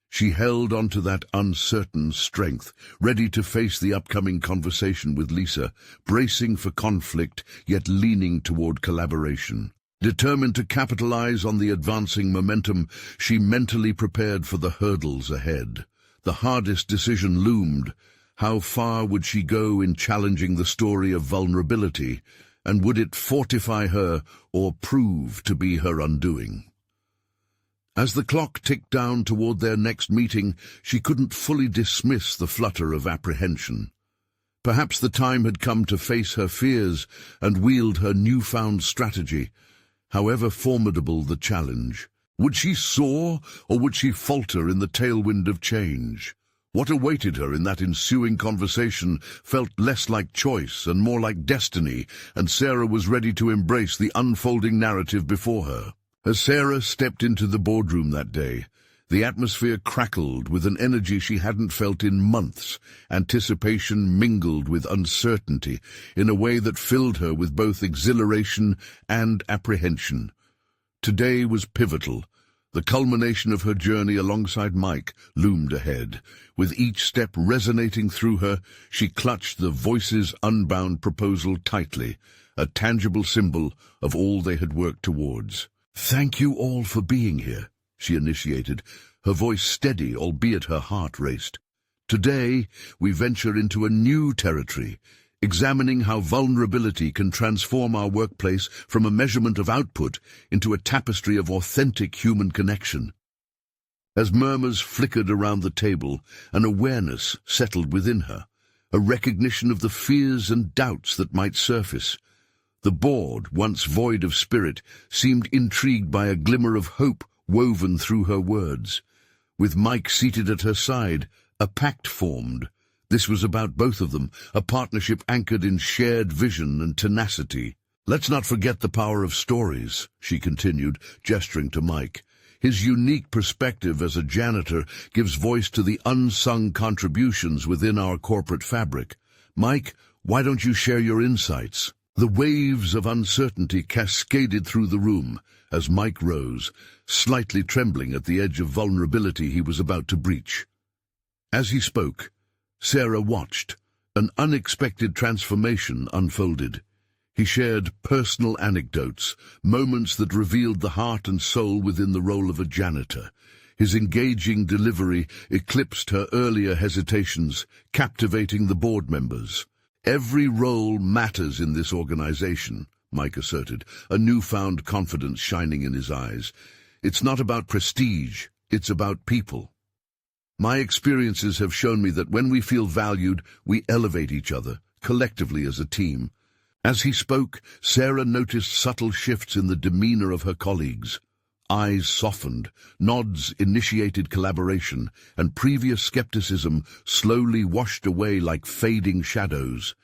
She held onto that uncertain strength, ready to face the upcoming conversation with Lisa, bracing for conflict, yet leaning toward collaboration. Determined to capitalize on the advancing momentum, she mentally prepared for the hurdles ahead. The hardest decision loomed. How far would she go in challenging the story of vulnerability, and would it fortify her or prove to be her undoing? As the clock ticked down toward their next meeting, she couldn't fully dismiss the flutter of apprehension. Perhaps the time had come to face her fears and wield her newfound strategy, however formidable the challenge. Would she soar, or would she falter in the tailwind of change? What awaited her in that ensuing conversation felt less like choice and more like destiny, and Sarah was ready to embrace the unfolding narrative before her. As Sarah stepped into the boardroom that day, the atmosphere crackled with an energy she hadn't felt in months. Anticipation mingled with uncertainty in a way that filled her with both exhilaration and apprehension. Today was pivotal. The culmination of her journey alongside Mike loomed ahead. With each step resonating through her, she clutched the Voices Unbound proposal tightly, a tangible symbol of all they had worked towards. "Thank you all for being here," she initiated, her voice steady, albeit her heart raced. "Today, we venture into a new territory, examining how vulnerability can transform our workplace from a measurement of output into a tapestry of authentic human connection." As murmurs flickered around the table, an awareness settled within her, a recognition of the fears and doubts that might surface. The board, once void of spirit, seemed intrigued by a glimmer of hope woven through her words. With Mike seated at her side, a pact formed. This was about both of them, a partnership anchored in shared vision and tenacity. "Let's not forget the power of stories," she continued, gesturing to Mike. "His unique perspective as a janitor gives voice to the unsung contributions within our corporate fabric. Mike, why don't you share your insights?" The waves of uncertainty cascaded through the room as Mike rose, slightly trembling at the edge of vulnerability he was about to breach. As he spoke, Sarah watched. An unexpected transformation unfolded. He shared personal anecdotes, moments that revealed the heart and soul within the role of a janitor. His engaging delivery eclipsed her earlier hesitations, captivating the board members. "Every role matters in this organization," Mike asserted, a newfound confidence shining in his eyes. "It's not about prestige, it's about people. My experiences have shown me that when we feel valued, we elevate each other, collectively as a team." As he spoke, Sarah noticed subtle shifts in the demeanor of her colleagues. Eyes softened, nods initiated collaboration, and previous skepticism slowly washed away like fading shadows.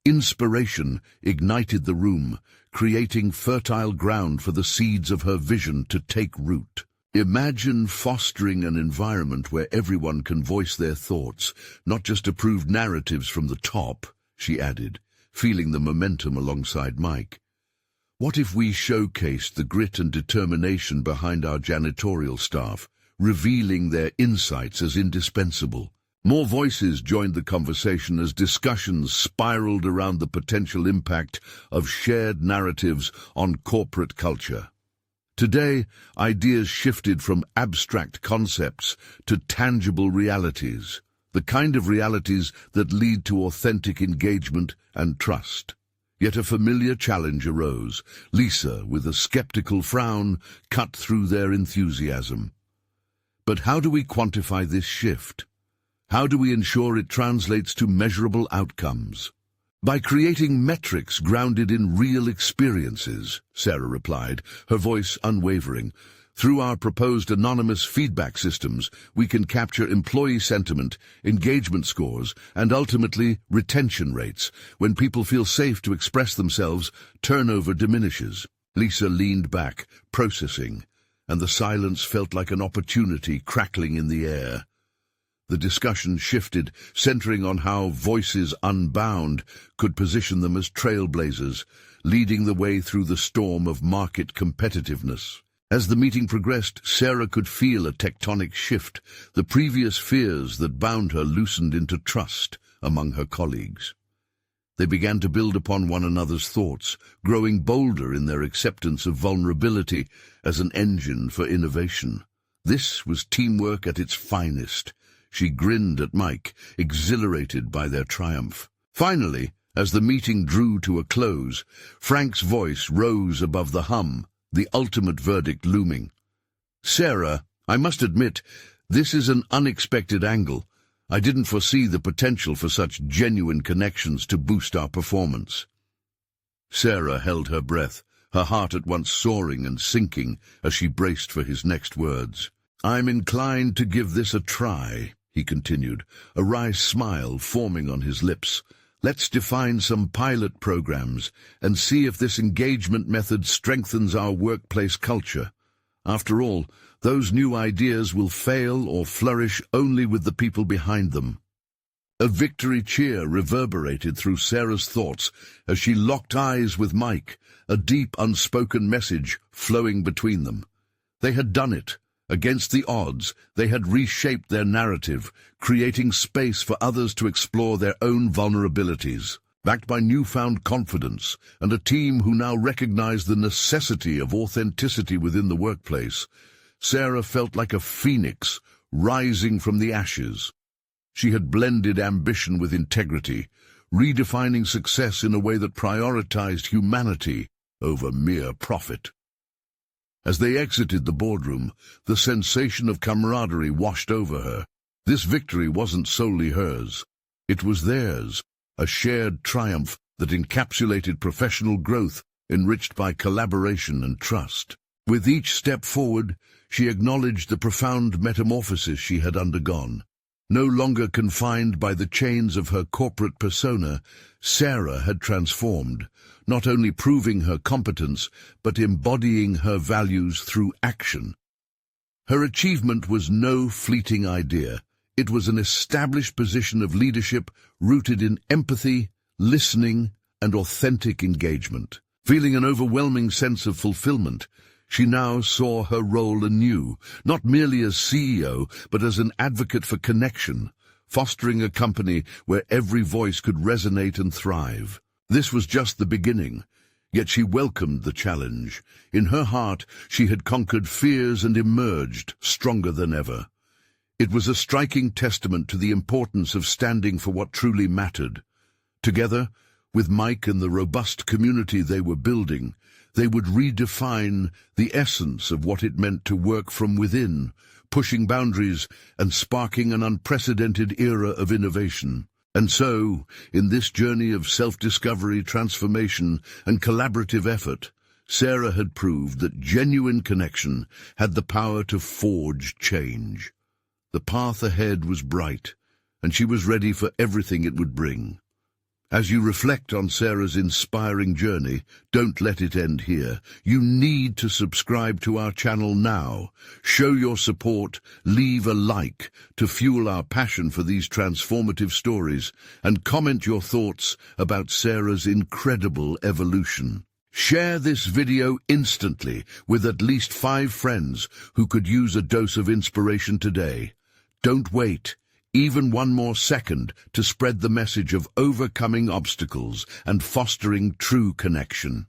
Inspiration ignited the room, creating fertile ground for the seeds of her vision to take root. "Imagine fostering an environment where everyone can voice their thoughts, not just approved narratives from the top," she added, feeling the momentum alongside Mike. "What if we showcased the grit and determination behind our janitorial staff, revealing their insights as indispensable?" More voices joined the conversation as discussions spiraled around the potential impact of shared narratives on corporate culture. Today, ideas shifted from abstract concepts to tangible realities, the kind of realities that lead to authentic engagement and trust. Yet a familiar challenge arose. Lisa, with a skeptical frown, cut through their enthusiasm. "But how do we quantify this shift? How do we ensure it translates to measurable outcomes?" "By creating metrics grounded in real experiences," Sarah replied, her voice unwavering. "Through our proposed anonymous feedback systems, we can capture employee sentiment, engagement scores, and ultimately retention rates. When people feel safe to express themselves, turnover diminishes." Lisa leaned back, processing, and the silence felt like an opportunity crackling in the air. The discussion shifted, centering on how Voices Unbound could position them as trailblazers, leading the way through the storm of market competitiveness. As the meeting progressed, Sarah could feel a tectonic shift. The previous fears that bound her loosened into trust among her colleagues. They began to build upon one another's thoughts, growing bolder in their acceptance of vulnerability as an engine for innovation. This was teamwork at its finest. She grinned at Mike, exhilarated by their triumph. Finally, as the meeting drew to a close, Frank's voice rose above the hum, the ultimate verdict looming. "Sarah, I must admit, this is an unexpected angle. I didn't foresee the potential for such genuine connections to boost our performance." Sarah held her breath, her heart at once soaring and sinking as she braced for his next words. "I'm inclined to give this a try," he continued, a wry smile forming on his lips. "Let's define some pilot programs and see if this engagement method strengthens our workplace culture. After all, those new ideas will fail or flourish only with the people behind them." A victory cheer reverberated through Sarah's thoughts as she locked eyes with Mike, a deep, unspoken message flowing between them. They had done it. Against the odds, they had reshaped their narrative, creating space for others to explore their own vulnerabilities. Backed by newfound confidence and a team who now recognized the necessity of authenticity within the workplace, Sarah felt like a phoenix rising from the ashes. She had blended ambition with integrity, redefining success in a way that prioritized humanity over mere profit. As they exited the boardroom, the sensation of camaraderie washed over her. This victory wasn't solely hers. It was theirs, a shared triumph that encapsulated professional growth enriched by collaboration and trust. With each step forward, she acknowledged the profound metamorphosis she had undergone. No longer confined by the chains of her corporate persona, Sarah had transformed, not only proving her competence, but embodying her values through action. Her achievement was no fleeting idea. It was an established position of leadership rooted in empathy, listening, and authentic engagement. Feeling an overwhelming sense of fulfillment, she now saw her role anew, not merely as CEO, but as an advocate for connection, fostering a company where every voice could resonate and thrive. This was just the beginning, yet she welcomed the challenge. In her heart, she had conquered fears and emerged stronger than ever. It was a striking testament to the importance of standing for what truly mattered. Together, with Mike and the robust community they were building, they would redefine the essence of what it meant to work from within, pushing boundaries and sparking an unprecedented era of innovation. And so, in this journey of self-discovery, transformation, and collaborative effort, Sarah had proved that genuine connection had the power to forge change. The path ahead was bright, and she was ready for everything it would bring. As you reflect on Sarah's inspiring journey, don't let it end here. You need to subscribe to our channel now. Show your support, leave a like to fuel our passion for these transformative stories, and comment your thoughts about Sarah's incredible evolution. Share this video instantly with at least 5 friends who could use a dose of inspiration today. Don't wait even one more second to spread the message of overcoming obstacles and fostering true connection.